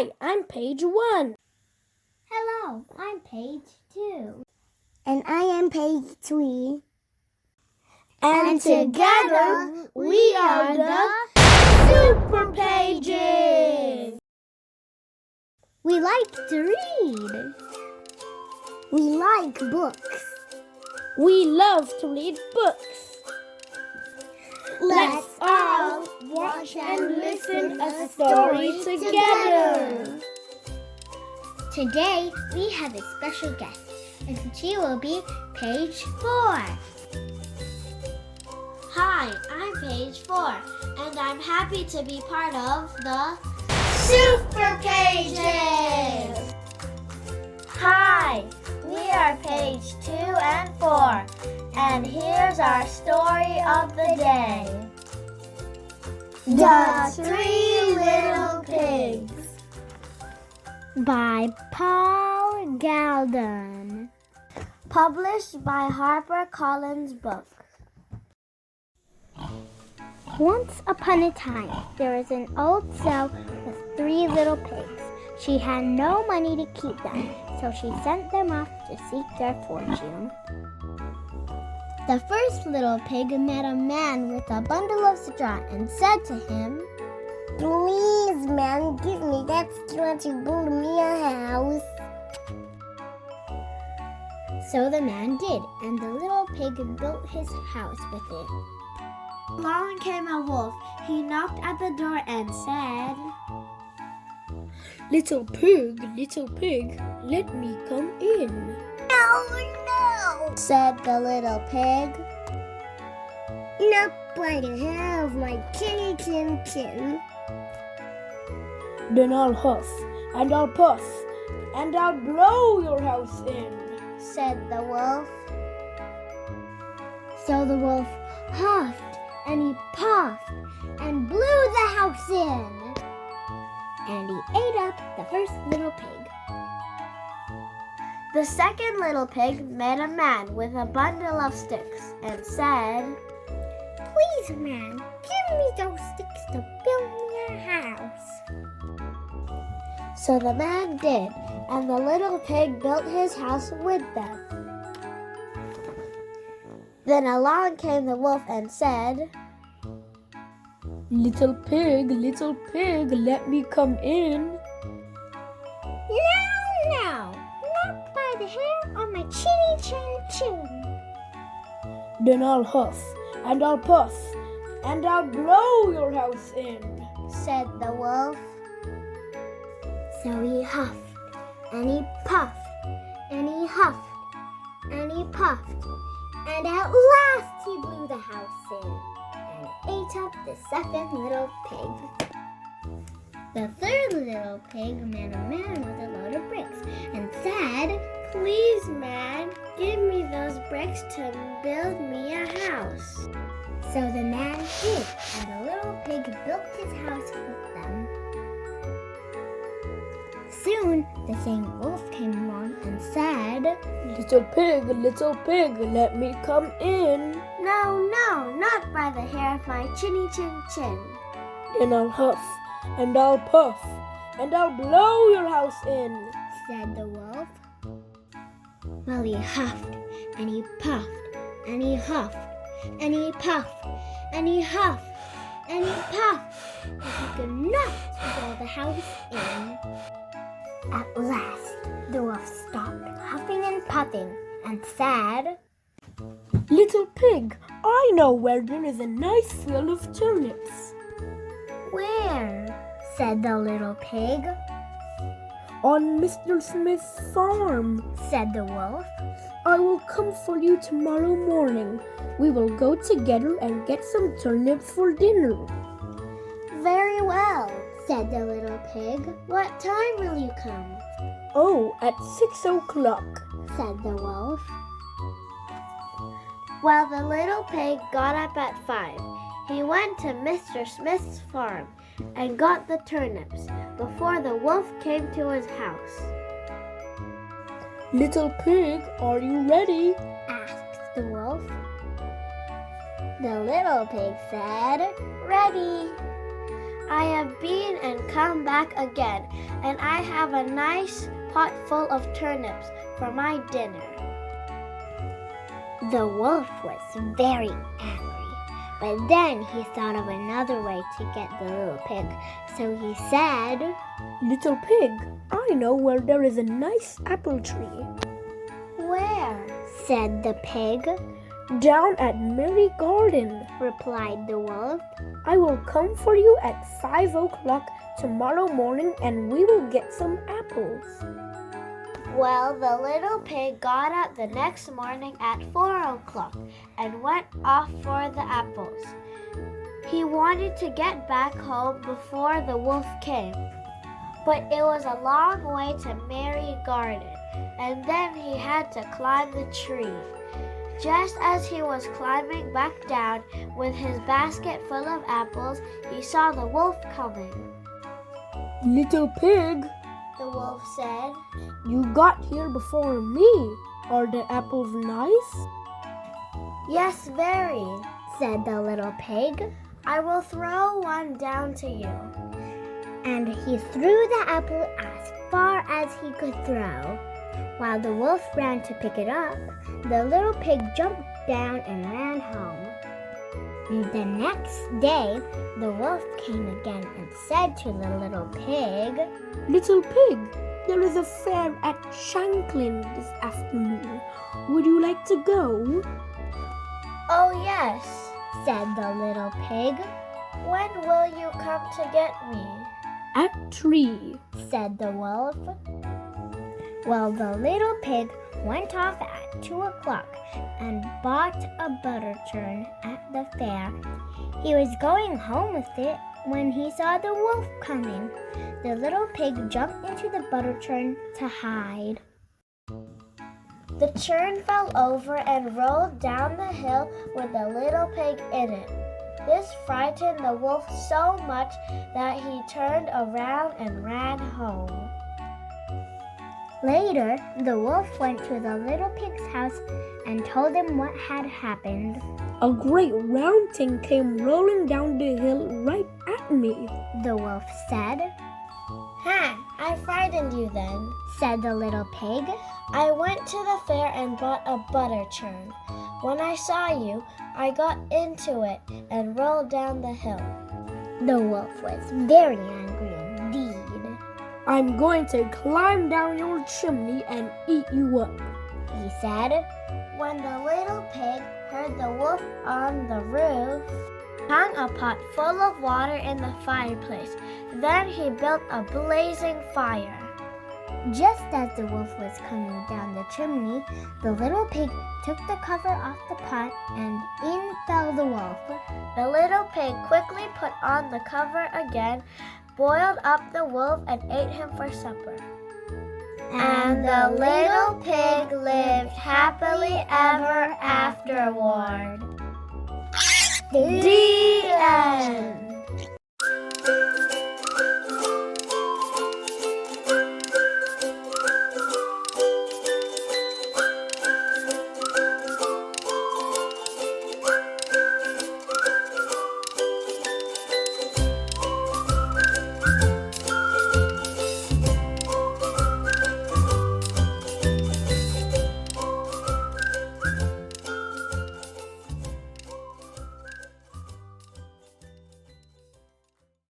Hi, I'm page 1. Hello, I'm page 2. And I am page 3. And together we are the SUPERPAGES. We like to read. We like books. We love to read books. Let's all watch and listen a story together. Today we have a special guest, and she will be page 4. Hi, I'm page 4, and I'm happy to be part of the SUPERPAGES! Hi, we are page 2 and 4, and here's our story of the day. The 3 Little Pigs by Paul Galdon, Published by HarperCollins Books. Once upon a time, there was an old sow with 3 little pigs. She had no money to keep them, so she sent them off to seek their fortune. The first little pig met a man with a bundle of straw and said to him, "Please, man, give me that straw to build me a house." So the man did, and the little pig built his house with it. Along came a wolf. He knocked at the door and said, Little pig, let me come in. "No, no," said the little pig. "Not by the hair of my chinny chin chin." Then I'll huff, and I'll puff, and I'll blow your house in, said the wolf. So the wolf huffed and he puffed and blew the house in. And he ate up the first little pig. The second little pig met a man with a bundle of sticks and said, "Please, man, give me those sticks to build me a house." So the man did, and the little pig built his house with them. Then along came the wolf and said, Little pig, let me come in. No, not by the hair on my chinny chin chin. Then I'll huff, and I'll puff, and I'll blow your house in, said the wolf. So he huffed, and he puffed, and he huffed, and he puffed, and at last he blew the house in and ate up the second little pig. The third little pig met a man with a load of bricks and said, "Please, man, give me those bricks to build me a house." So the man did, and the little pig built his house with them. Soon the same wolf came along and said, Little pig, let me come in. No, not by the hair of my chinny chin chin. Then I'll huff, and I'll puff, and I'll blow your house in, said the wolf. Well, he huffed, and he puffed, and he huffed, and he puffed, and he huffed, and he puffed, but he could not blow the house in. At last, the wolf stopped huffing and puffing and said, Little pig, I know where there is a nice field of turnips. "Where?" said the little pig. On Mr. Smith's farm, said the wolf. I will come for you tomorrow morning. We will go together and get some turnips for dinner. "Very well," said the little pig. "What time will you come?" Oh, at 6 o'clock, said the wolf. Well, the little pig got up at 5. He went to Mr. Smith's farm and got the turnips before the wolf came to his house. Little pig, are you ready? asked the wolf. The little pig said, "Ready." I have been and come back again, and I have a nice pot full of turnips for my dinner." The wolf was very angry, but then he thought of another way to get the little pig, so he said, "Little pig, I know where there is a nice apple tree." "Where?" said the pig. "Down at Merry Garden," replied the wolf. "I will come for you at 5 o'clock tomorrow morning and we will get some apples." Well, the little pig got up the next morning at 4 o'clock and went off for the apples. He wanted to get back home before the wolf came, but it was a long way to Merry Garden, and then he had to climb the tree. Just as he was climbing back down with his basket full of apples, he saw the wolf coming. "Little pig," The wolf said, "you got here before me. Are the apples nice?" "Yes, very," said the little pig, "I will throw one down to you." and he threw the apple as far as he could throw. While the wolf ran to pick it up, the little pig jumped down and ran home. The next day, the wolf came again and said to the little pig, "Little pig, there is a fair at Shanklin this afternoon. Would you like to go?" "Oh, yes," said the little pig. "When will you come to get me?" "At 3. said the wolf. Well, the little pig went off at 2 o'clock and bought a butter churn at the fair. He was going home with it when he saw the wolf coming. The little pig jumped into the butter churn to hide. The churn fell over and rolled down the hill with the little pig in it. This frightened the wolf so much that he turned around and ran home. Later, the wolf went to the little pig's house and told him what had happened. A great round thing came rolling down the hill right at me," The wolf said, "Ha! I frightened you then," said the little pig. "I went to the fair and bought a butter churn. When I saw you, I got into it and rolled down the hill." The wolf was very angry indeed. "I'm going to climb down your chimney and eat you up," He said. When the little pig heard the wolf on the roof, hung a pot full of water in the fireplace. Then he built a blazing fire. Just as the wolf was coming down the chimney, the little pig took the cover off the pot and in fell the wolf. The little pig quickly put on the cover again, boiled up the wolf, and ate him for supper. And the little pig lived happily ever afterward. The The end.